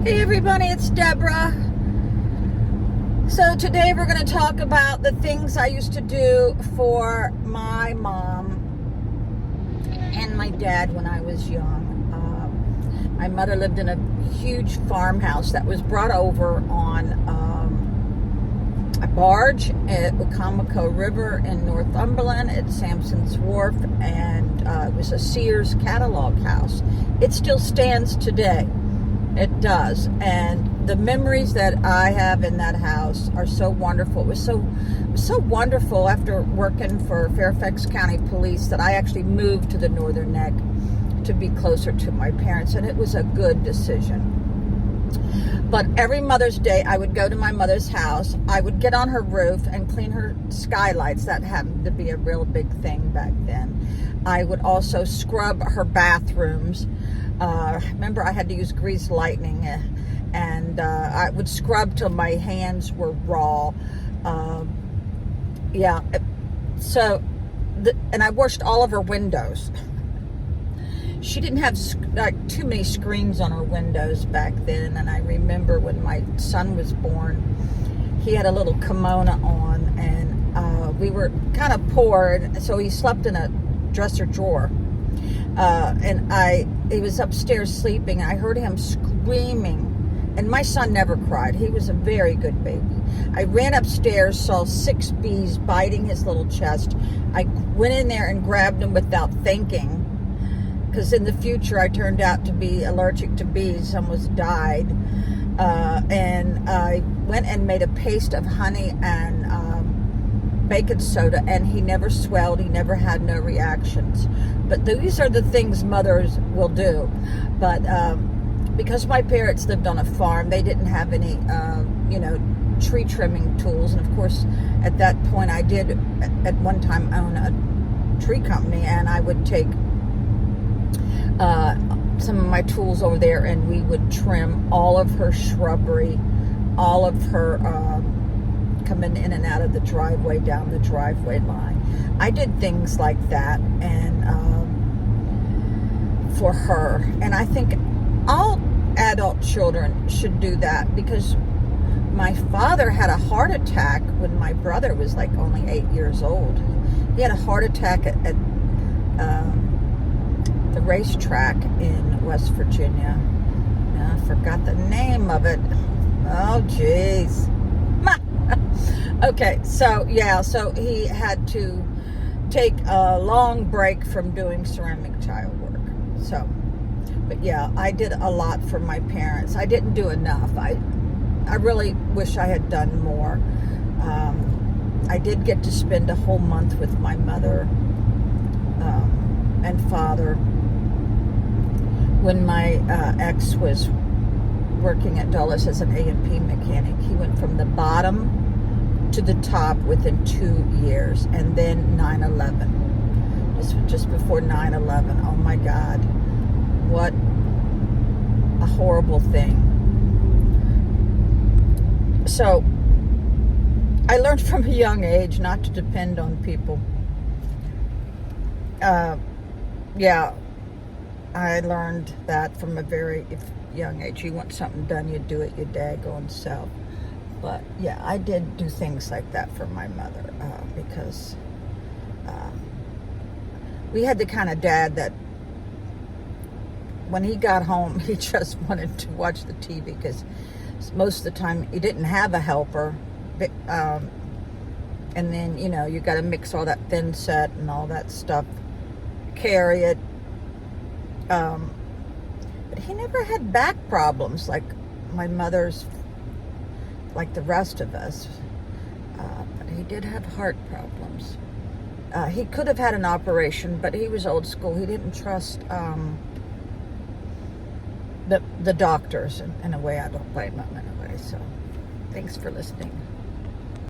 Hey everybody, it's Deborah. So today we're going to talk about the things I used to do for my mom and my dad when I was young. My mother lived in a huge farmhouse that was brought over on a barge at Wicomico River in Northumberland at Sampson's Wharf, and it was a Sears catalog house. It still stands today. It does, and the memories that I have in that house are so wonderful. It was so wonderful after working for Fairfax County Police that I actually moved to the Northern Neck to be closer to my parents, and it was a good decision. But every Mother's Day, I would go to my mother's house. I would get on her roof and clean her skylights. That happened to be a real big thing back then. I would also scrub her bathrooms. Remember, I had to use Grease Lightning, and I would scrub till my hands were raw. So, and I washed all of her windows. She didn't have too many screens on her windows back then, and I remember when my son was born, he had a little kimono on, and we were kind of poor, and so he slept in a dresser drawer. He was upstairs sleeping. I heard him screaming, and my son never cried. He was a very good baby. I ran upstairs, saw 6 bees biting his little chest. I went in there and grabbed him without thinking, because in the future I turned out to be allergic to bees, almost died. And I went and made a paste of honey and baking soda, and he never swelled. He never had no reactions. But these are the things mothers will do. But because my parents lived on a farm, they didn't have any tree trimming tools. And of course, at that point, I did at one time own a tree company, and I would take some of my tools over there, and we would trim all of her shrubbery, all of her coming in and out of the driveway, down the driveway line. I did things like that, and for her, and I think all adult children should do that, because my father had a heart attack when my brother was like only 8 years old. He had a heart attack at the racetrack in West Virginia. I forgot the name of it. Oh, jeez. Okay, so he had to take a long break from doing ceramic tile work. So, but yeah, I did a lot for my parents. I didn't do enough. I really wish I had done more. I did get to spend a whole month with my mother and father when my ex was working at Dulles as an A&P mechanic. He went from the bottom to the top within 2 years, and then 9/11, just before 9/11. Oh my God, what a horrible thing. So I learned from a young age not to depend on people. I learned that from a very young age. You want something done, you do it your daggone self. But yeah, I did do things like that for my mother, because we had the kind of dad that when he got home, he just wanted to watch the TV, because most of the time he didn't have a helper. And then, you got to mix all that thin set and all that stuff, carry it. But he never had back problems like my mother's, like the rest of us. But he did have heart problems. He could have had an operation, but he was old school. He didn't trust the doctors. In a way, I don't blame him in a way. So thanks for listening.